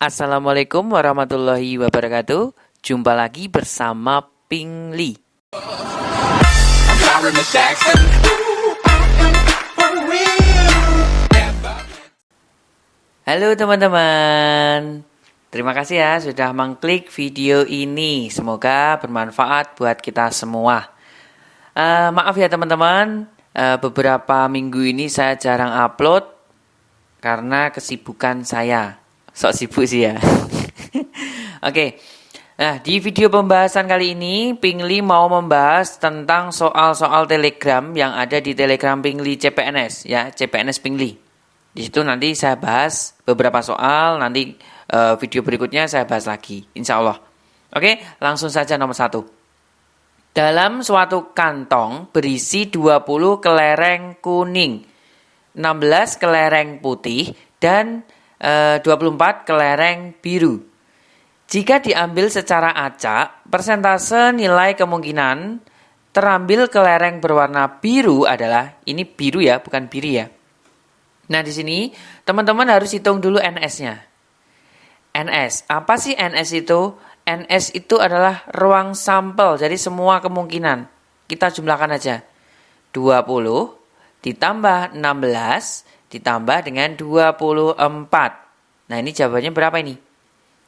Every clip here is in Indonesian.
Assalamualaikum warahmatullahi wabarakatuh. Jumpa lagi bersama Pingli. Halo teman-teman. Terima kasih ya sudah mengklik video ini. Semoga bermanfaat buat kita semua. Maaf ya teman-teman, beberapa minggu ini saya jarang upload karena kesibukan saya. Sok sibuk sih ya. Oke. Nah, di video pembahasan kali ini Pingli mau membahas tentang soal-soal Telegram yang ada di Telegram Pingli CPNS ya, CPNS Pingli. Di situ nanti saya bahas beberapa soal, nanti video berikutnya saya bahas lagi, insya Allah. Oke, langsung saja nomor 1. Dalam suatu kantong berisi 20 kelereng kuning, 16 kelereng putih, dan 24 kelereng biru. Jika diambil secara acak, persentase nilai kemungkinan terambil kelereng berwarna biru adalah, ini biru ya, bukan biri ya. Nah, di sini teman-teman harus hitung dulu NS-nya. NS, apa sih NS itu? NS itu adalah ruang sampel, jadi semua kemungkinan. Kita jumlahkan aja. 20 ditambah 16 ditambah dengan 24. Nah, ini jawabannya berapa ini?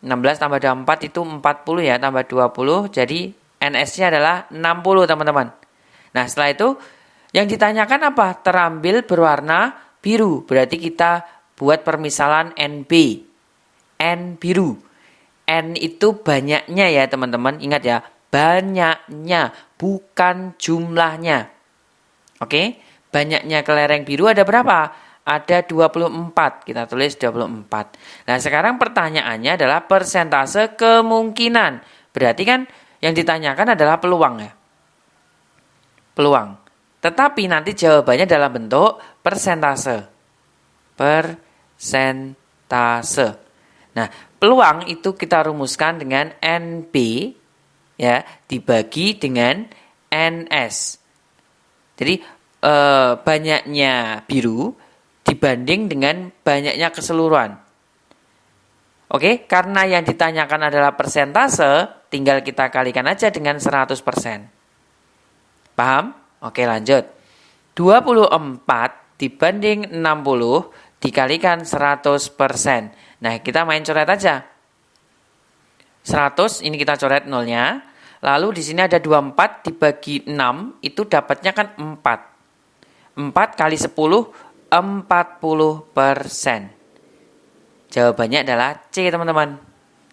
16 tambah 24 itu 40 ya, tambah 20. Jadi NS-nya adalah 60 teman-teman. Nah, setelah itu yang ditanyakan apa? Terambil berwarna biru. Berarti kita buat permisalan NB. N biru. N itu banyaknya ya teman-teman. Ingat ya, banyaknya, bukan jumlahnya. Oke, banyaknya kelereng biru ada berapa? Ada 24, kita tulis 24. Nah, sekarang pertanyaannya adalah persentase kemungkinan. Berarti kan yang ditanyakan adalah peluang ya. Peluang. Tetapi nanti jawabannya dalam bentuk persentase. Persentase. Nah, peluang itu kita rumuskan dengan NB ya, dibagi dengan NS. Jadi banyaknya biru dibanding dengan banyaknya keseluruhan. Oke, karena yang ditanyakan adalah persentase, tinggal kita kalikan aja dengan 100%. Paham? Oke, lanjut. 24 dibanding 60 dikalikan 100%. Nah, kita main coret aja. 100, ini kita coret nolnya. Lalu di sini ada 24 dibagi 6, itu dapatnya kan 4. 4 kali 10, 40%. Jawabannya adalah C, teman-teman.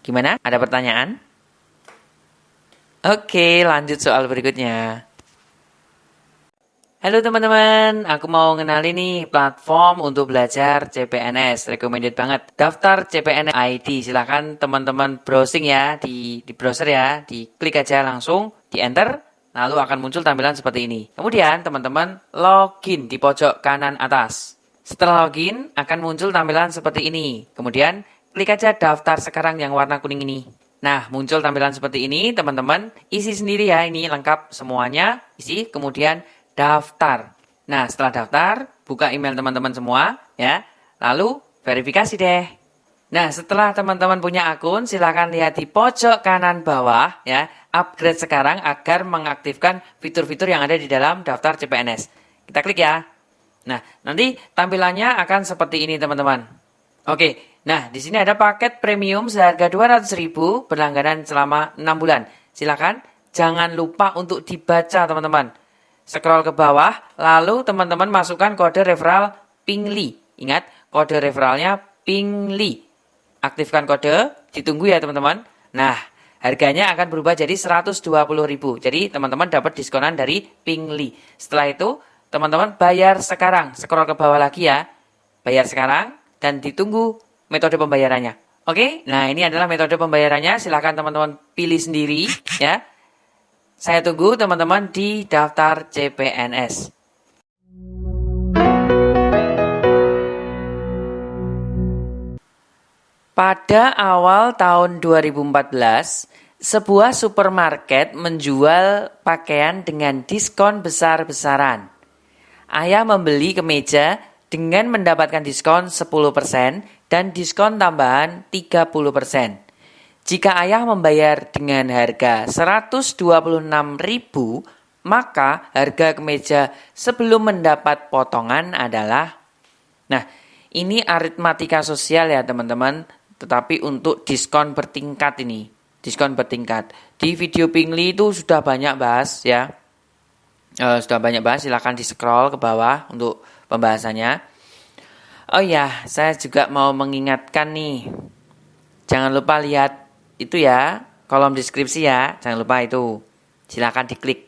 Gimana? Ada pertanyaan? Oke, lanjut soal berikutnya. Halo teman-teman, aku mau ngenalin nih platform untuk belajar CPNS. Recommended banget. Daftar CPNS ID. Silahkan teman-teman browsing ya di browser ya. Diklik aja langsung, di enter. Lalu akan muncul tampilan seperti ini. Kemudian teman-teman login di pojok kanan atas. Setelah login akan muncul tampilan seperti ini. Kemudian klik aja daftar sekarang yang warna kuning ini. Nah, muncul tampilan seperti ini teman-teman. Isi sendiri ya, ini lengkap semuanya. Isi, kemudian daftar. Nah, setelah daftar, buka email teman-teman semua ya. Lalu verifikasi deh. Nah, setelah teman-teman punya akun, silakan lihat di pojok kanan bawah ya. Upgrade sekarang agar mengaktifkan fitur-fitur yang ada di dalam daftar CPNS. Kita klik ya. Nah, nanti tampilannya akan seperti ini teman-teman. Oke, nah di sini ada paket premium seharga 200.000 berlangganan selama 6 bulan. Silakan, jangan lupa untuk dibaca teman-teman. Scroll ke bawah, lalu teman-teman masukkan kode referral Pingli. Ingat, kode referralnya Pingli. Aktifkan kode, ditunggu ya teman-teman. Nah, harganya akan berubah jadi 120.000. Jadi teman-teman dapat diskonan dari Pingli. Setelah itu teman-teman bayar sekarang. Scroll ke bawah lagi ya. Bayar sekarang dan ditunggu metode pembayarannya. Oke, nah ini adalah metode pembayarannya. Silahkan teman-teman pilih sendiri ya. Saya tunggu teman-teman di daftar CPNS. Pada awal tahun 2014, sebuah supermarket menjual pakaian dengan diskon besar-besaran. Ayah membeli kemeja dengan mendapatkan diskon 10% dan diskon tambahan 30%. Jika ayah membayar dengan harga 126.000, maka harga kemeja sebelum mendapat potongan adalah, nah ini aritmatika sosial ya teman-teman, tetapi untuk diskon bertingkat ini, diskon bertingkat. Di video Pingli itu sudah banyak bahas ya, silahkan di scroll ke bawah untuk pembahasannya. Oh ya, saya juga mau mengingatkan nih, jangan lupa lihat itu ya, kolom deskripsi ya, jangan lupa itu, silahkan diklik.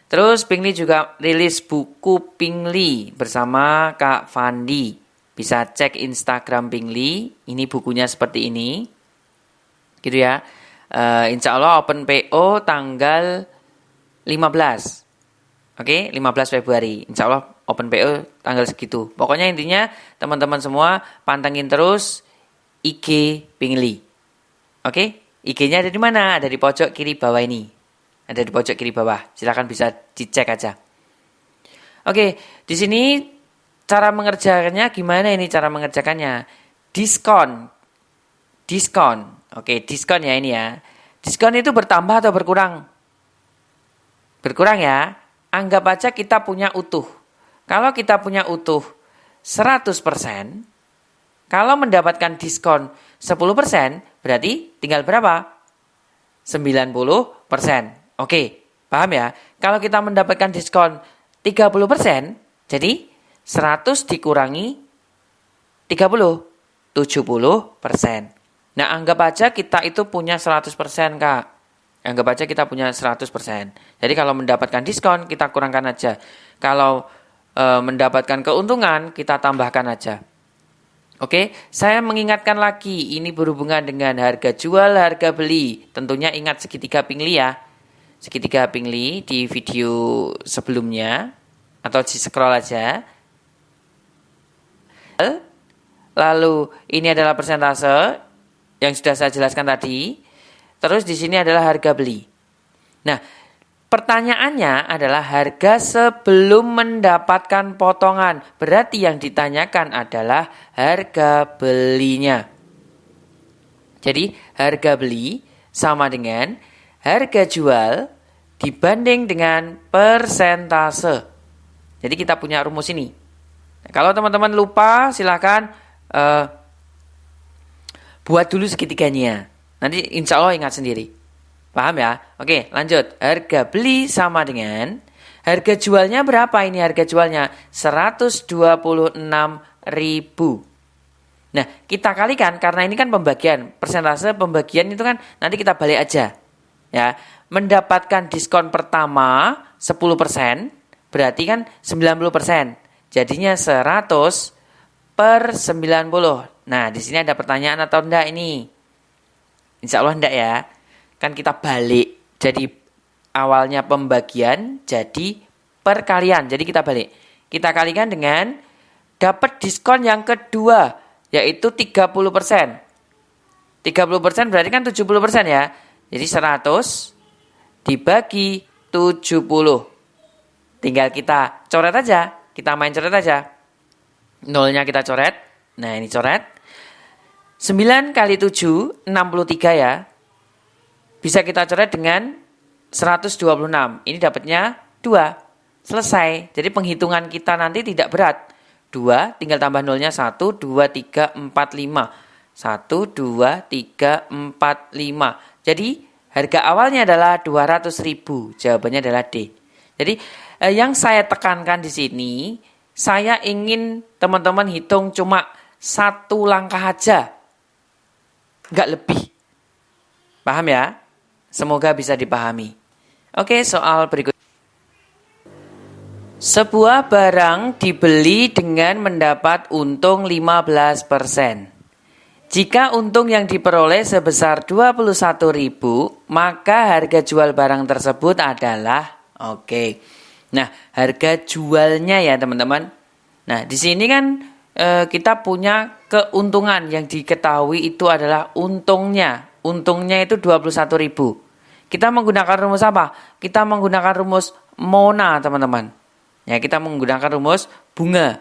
Terus Pingli juga rilis buku Pingli bersama Kak Fandi. Bisa cek Instagram Pingli, ini bukunya seperti ini, gitu ya. Insya Allah open PO tanggal 15. Oke, 15 Februari. Insya Allah open PO tanggal segitu. Pokoknya intinya teman-teman semua pantengin terus IG Pingli. Oke, IG-nya ada di mana? Ada di pojok kiri bawah ini. Ada di pojok kiri bawah. Silakan bisa dicek aja. Oke, di sini cara mengerjakannya gimana ini cara mengerjakannya? Diskon. Oke, diskon ya ini ya. Diskon itu bertambah atau berkurang? Berkurang ya. Anggap aja kita punya utuh. Kalau kita punya utuh 100%, kalau mendapatkan diskon 10%, berarti tinggal berapa? 90%. Oke, paham ya? Kalau kita mendapatkan diskon 30%, jadi 100 dikurangi 30, 70%. Nah, anggap aja kita itu punya 100%, Kak. Anggap aja kita punya 100%. Jadi kalau mendapatkan diskon, kita kurangkan aja. Kalau mendapatkan keuntungan, kita tambahkan aja. Oke, saya mengingatkan lagi, ini berhubungan dengan harga jual, harga beli. Tentunya ingat segitiga Pingli ya. Segitiga Pingli di video sebelumnya, atau di scroll aja. Lalu ini adalah persentase yang sudah saya jelaskan tadi. Terus di sini adalah harga beli. Nah, pertanyaannya adalah harga sebelum mendapatkan potongan. Berarti yang ditanyakan adalah harga belinya. Jadi harga beli sama dengan harga jual dibanding dengan persentase. Jadi kita punya rumus ini. Nah, kalau teman-teman lupa silakan buat dulu segitiganya. Nanti insya Allah ingat sendiri. Paham ya? Oke, lanjut. Harga beli sama dengan harga jualnya berapa ini harga jualnya? 126.000. Nah, kita kalikan karena ini kan pembagian. Persentase pembagian itu kan nanti kita balik aja. Ya, mendapatkan diskon pertama 10%, berarti kan 90%. Jadinya 100 per 90. Nah, di sini ada pertanyaan atau enggak ini? Insya Allah enggak ya. Kan kita balik. Jadi awalnya pembagian jadi perkalian. Jadi kita balik. Kita kalikan dengan dapat diskon yang kedua, yaitu 30%. 30% berarti kan 70% ya. Jadi 100 dibagi 70. Tinggal kita coret aja. Kita main coret aja. Nolnya kita coret. Nah, ini coret. 9 kali 7, 63 ya. Bisa kita coret dengan 126. Ini dapatnya 2. Selesai. Jadi penghitungan kita nanti tidak berat. 2, tinggal tambah nolnya 1, 2, 3, 4, 5. 1, 2, 3, 4, 5. Jadi harga awalnya adalah 200.000. Jawabannya adalah D. Jadi yang saya tekankan di sini, saya ingin teman-teman hitung cuma satu langkah aja. Nggak lebih. Paham ya? Semoga bisa dipahami. Oke, soal berikut. Sebuah barang dibeli dengan mendapat untung 15%. Jika untung yang diperoleh sebesar 21.000, maka harga jual barang tersebut adalah Nah, harga jualnya ya, teman-teman. Nah, di sini kan kita punya keuntungan yang diketahui itu adalah untungnya. Untungnya itu 21.000. Kita menggunakan rumus apa? Kita menggunakan rumus Mona, teman-teman. Ya, kita menggunakan rumus bunga.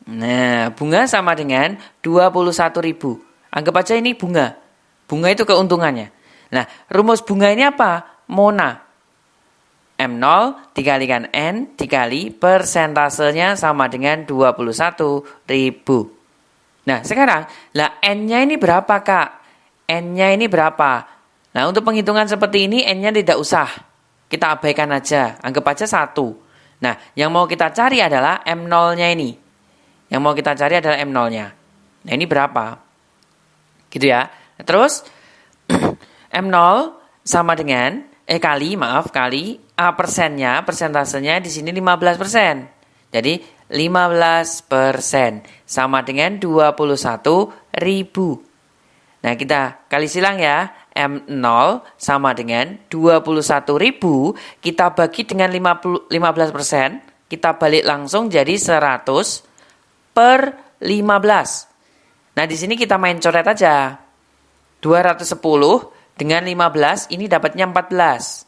Nah, bunga sama dengan 21.000. Anggap aja ini bunga. Bunga itu keuntungannya. Nah, rumus bunga ini apa? Mona. M0 dikalikan N dikali persentasenya sama dengan 21.000. Nah, sekarang, lah N-nya ini berapa, Kak? N-nya ini berapa? Nah, untuk penghitungan seperti ini, N-nya tidak usah. Kita abaikan aja. Anggap aja 1. Nah, yang mau kita cari adalah M0-nya ini. Yang mau kita cari adalah M0-nya. Nah, ini berapa? Gitu ya. Terus, M0 sama dengan, kali A persennya, persentasenya di sini 15%. Jadi, 15% sama dengan 21.000. Nah, kita kali silang ya. M0 sama dengan 21.000. Kita bagi dengan 15%. Kita balik langsung jadi 100 per 15. Nah, di sini kita main coret aja. 210 dengan 15 ini dapatnya 14.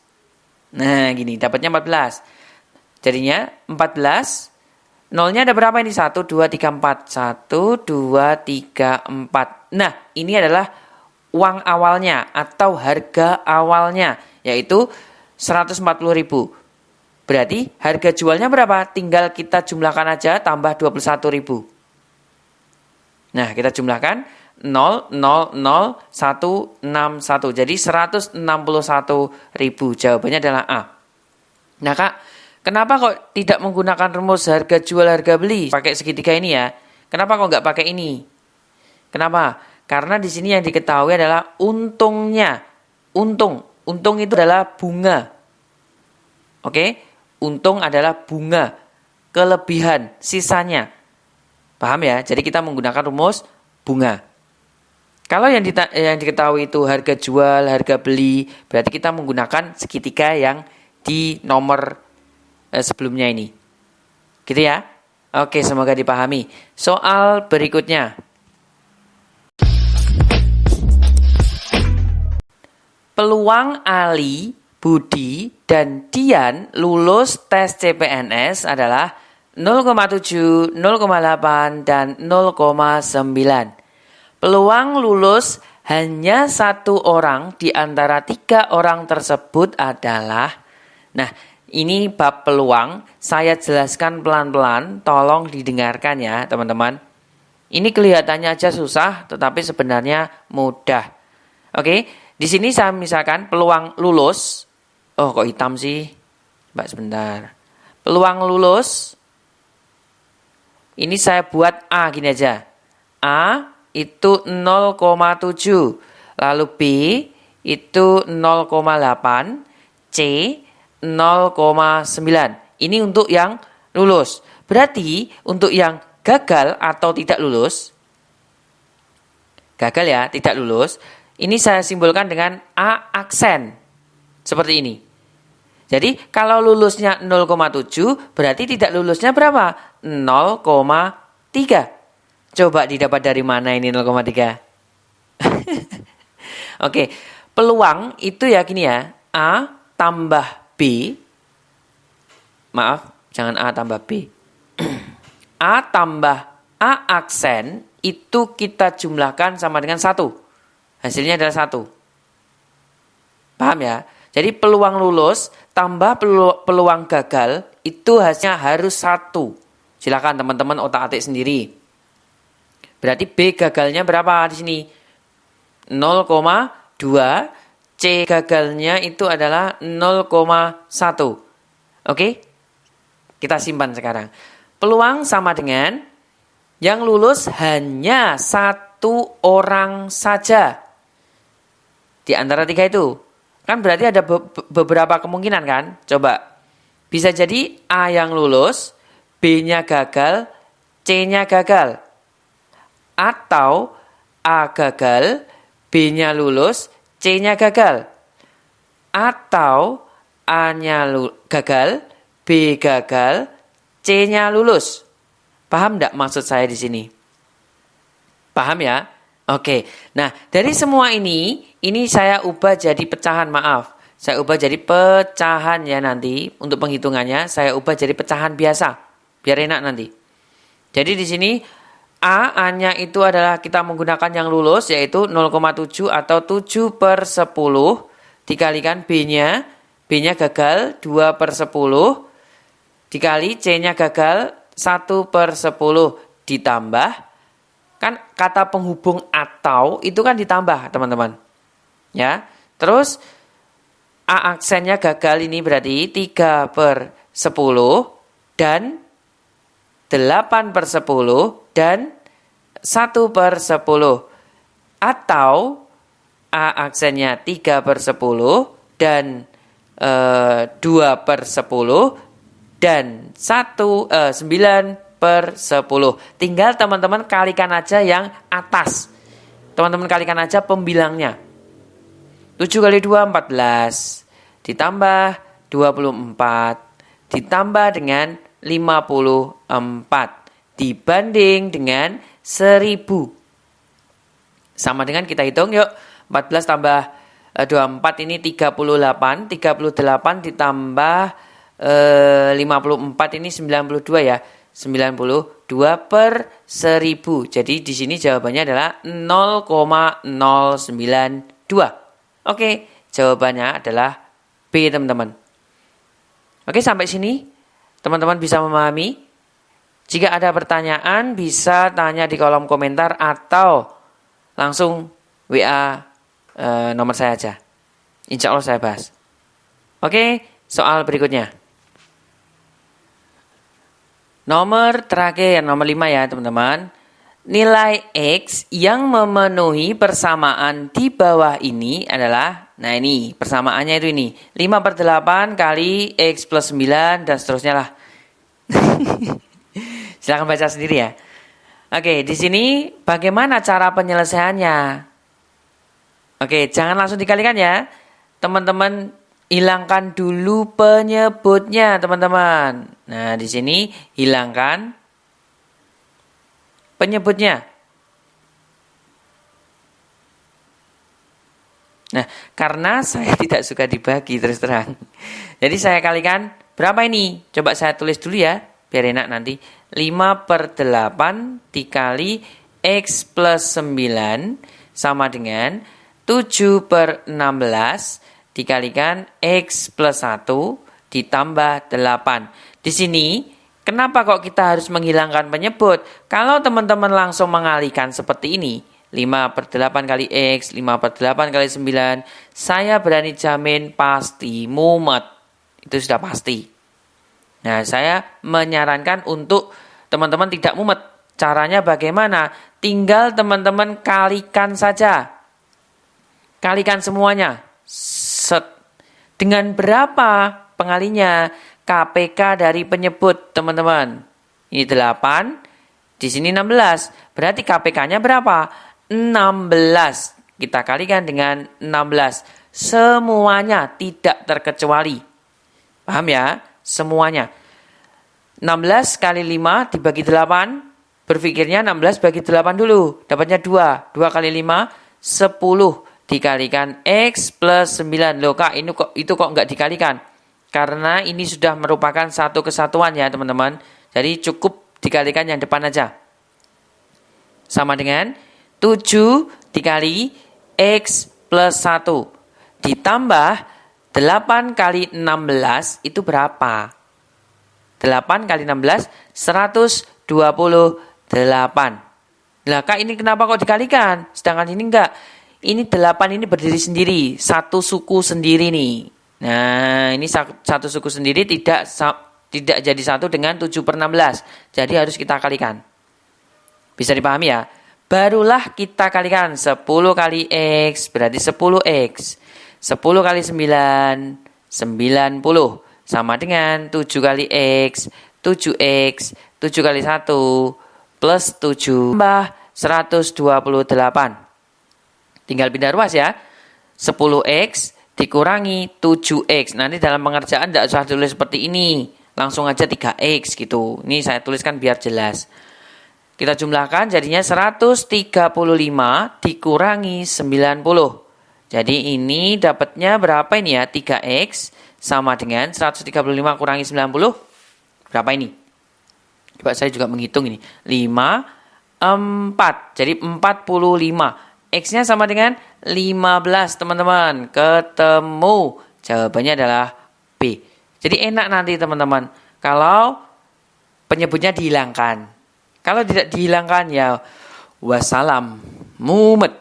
Nah, gini, dapatnya 14. Jadinya 14. Nolnya ada berapa ini? 1, 2, 3, 4. 1, 2, 3, 4. Nah, ini adalah uang awalnya atau harga awalnya, yaitu 140.000. Berarti harga jualnya berapa? Tinggal kita jumlahkan aja tambah 21.000. Nah, kita jumlahkan 0,00161. Jadi 161.000. Jawabannya adalah A. Nah, Kak, kenapa kok tidak menggunakan rumus harga jual harga beli? Pakai segitiga ini ya. Kenapa kok nggak pakai ini? Kenapa? Karena di sini yang diketahui adalah untungnya. Untung itu adalah bunga. Oke? Untung adalah bunga. Kelebihan, sisanya. Paham ya? Jadi kita menggunakan rumus bunga. Kalau yang diketahui itu harga jual, harga beli, berarti kita menggunakan segitiga yang di nomor sebelumnya ini. Gitu ya? Oke, semoga dipahami. Soal berikutnya. Peluang Ali, Budi, dan Dian lulus tes CPNS adalah 0,7, 0,8, dan 0,9. Peluang lulus hanya 1 orang di antara 3 orang tersebut adalah, nah ini bab peluang, saya jelaskan pelan-pelan, tolong didengarkan ya teman-teman. Ini kelihatannya aja susah, tetapi sebenarnya mudah. Oke, di sini saya misalkan peluang lulus, oh kok hitam sih, Mbak sebentar. Peluang lulus, ini saya buat A gini aja, A itu 0,7, lalu B itu 0,8, C 0,9. Ini untuk yang lulus. Berarti untuk yang gagal atau tidak lulus, gagal ya, tidak lulus, ini saya simbolkan dengan A aksen. Seperti ini. Jadi kalau lulusnya 0,7, berarti tidak lulusnya berapa? 0,3. Coba didapat dari mana ini 0,3? Oke, peluang itu ya gini ya. A tambah B. Maaf, jangan A tambah B. A tambah A aksen itu kita jumlahkan sama dengan 1. Hasilnya adalah 1. Paham ya? Jadi peluang lulus tambah peluang gagal itu hasilnya harus 1. Silakan teman-teman otak-atik sendiri. Berarti B gagalnya berapa di sini? 0,2. C gagalnya itu adalah 0,1. Oke? Kita simpan sekarang. Peluang sama dengan yang lulus hanya 1 orang saja. Di antara 3 itu. Kan berarti ada beberapa kemungkinan kan? Coba. Bisa jadi A yang lulus, B-nya gagal, C-nya gagal. Atau A gagal, B-nya lulus, C-nya gagal. Atau A-nya gagal, B gagal, C-nya lulus. Paham enggak maksud saya di sini? Paham ya? Oke. Nah, dari semua ini saya ubah jadi pecahan, maaf. Saya ubah jadi pecahan ya nanti. Untuk penghitungannya, saya ubah jadi pecahan biasa. Biar enak nanti. Jadi di sini A-nya itu adalah kita menggunakan yang lulus yaitu 0,7 atau 7 per 10 dikalikan B-nya. B-nya gagal 2 per 10 dikali C-nya gagal 1 per 10 ditambah. Kan kata penghubung atau itu kan ditambah teman-teman. Ya, terus A aksennya gagal ini berarti 3 per 10 dan 8 per 10 dan 1 per 10. Atau A aksennya 3 per 10 dan 2 per 10 dan 9 per 10. Tinggal teman-teman kalikan aja yang atas. Teman-teman kalikan aja pembilangnya. 7 kali 2, 14. Ditambah 24. Ditambah dengan 54 dibanding dengan 1000. Sama dengan kita hitung yuk. 14 tambah 24 ini 38. 38 ditambah 54 ini 92 ya. 92 per 1000. Jadi di sini jawabannya adalah 0,092. Oke, jawabannya adalah B teman-teman. Oke, sampai sini teman-teman bisa memahami? Jika ada pertanyaan bisa tanya di kolom komentar atau langsung WA nomor saya aja. Insya Allah saya bahas. Oke, soal berikutnya. Nomor terakhir, nomor 5 ya teman-teman. Nilai X yang memenuhi persamaan di bawah ini adalah, nah ini persamaannya itu ini. 5 per 8 kali X plus 9 dan seterusnya lah. Silahkan baca sendiri ya. Oke, di sini bagaimana cara penyelesaiannya? Oke, jangan langsung dikalikan ya. Teman-teman hilangkan dulu penyebutnya, teman-teman. Nah, di sini hilangkan penyebutnya. Nah, karena saya tidak suka dibagi terus terang. Jadi saya kalikan berapa ini? Coba saya tulis dulu ya, biar enak nanti. 5 per 8 dikali X plus 9 sama dengan 7 per 16 dikalikan X plus 1 ditambah 8. Di sini, kenapa kok kita harus menghilangkan penyebut? Kalau teman-teman langsung mengalihkan seperti ini, 5 per 8 kali X, 5 per 8 kali 9, saya berani jamin pasti mumet. Itu sudah pasti. Nah, saya menyarankan untuk teman-teman tidak mumet. Caranya bagaimana? Tinggal teman-teman kalikan saja. Kalikan semuanya. Set. Dengan berapa pengalinya? KPK dari penyebut, teman-teman. Ini 8, di sini 16. Berarti KPK-nya berapa? 16. Kita kalikan dengan 16. Semuanya tidak terkecuali. Paham ya? Semuanya. 16 kali 5 dibagi 8. Berpikirnya 16 bagi 8 dulu. Dapatnya 2. 2 kali 5, 10. Dikalikan X plus 9. Loh kak, itu kok nggak dikalikan? Karena ini sudah merupakan satu kesatuan ya teman-teman. Jadi cukup dikalikan yang depan aja. Sama dengan 7 dikali X plus 1. Ditambah 8 kali 16 itu berapa? 8 kali 16, 128. Lah kak, ini kenapa kok dikalikan? Sedangkan ini enggak. Ini 8 ini berdiri sendiri. Satu suku sendiri nih. Nah, ini satu suku sendiri tidak jadi satu dengan 7 per 16. Jadi harus kita kalikan. Bisa dipahami ya? Barulah kita kalikan 10 kali X berarti 10X. 10 kali 9, 90. Sama dengan 7 kali X, 7X, 7 kali 1, plus 7, tambah 128. Tinggal pindah ruas ya. 10X dikurangi 7X. Nanti dalam pengerjaan tidak usah tulis seperti ini. Langsung aja 3X gitu. Ini saya tuliskan biar jelas. Kita jumlahkan jadinya 135 dikurangi 90. Jadi ini dapatnya berapa ini ya? 3X sama dengan 135 kurangi 90. Berapa ini? Coba saya juga menghitung ini. 5, 4. Jadi 45. X-nya sama dengan 15, teman-teman. Ketemu. Jawabannya adalah B. Jadi enak nanti, teman-teman. Kalau penyebutnya dihilangkan. Kalau tidak dihilangkan, ya wassalam. Mumet.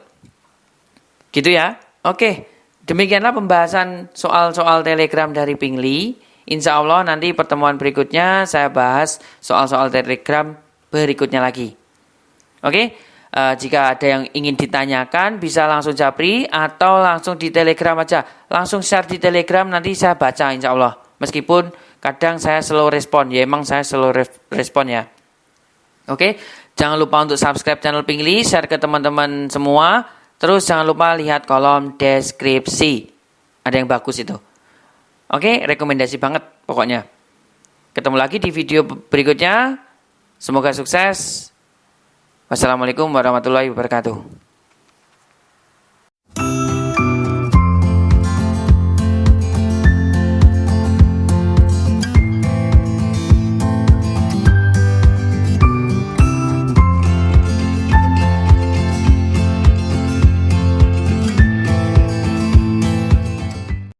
Gitu ya. Oke. Demikianlah pembahasan soal-soal Telegram dari Pingli. Insya Allah nanti pertemuan berikutnya saya bahas soal-soal Telegram berikutnya lagi. Oke, jika ada yang ingin ditanyakan bisa langsung japri atau langsung di Telegram aja. Langsung share di Telegram, nanti saya baca insya Allah. Meskipun kadang saya slow respon, ya emang saya slow respon ya. Oke, jangan lupa untuk subscribe channel Pingli, share ke teman-teman semua. Terus jangan lupa lihat kolom deskripsi. Ada yang bagus itu. Oke, rekomendasi banget pokoknya. Ketemu lagi di video berikutnya. Semoga sukses. Wassalamualaikum warahmatullahi wabarakatuh.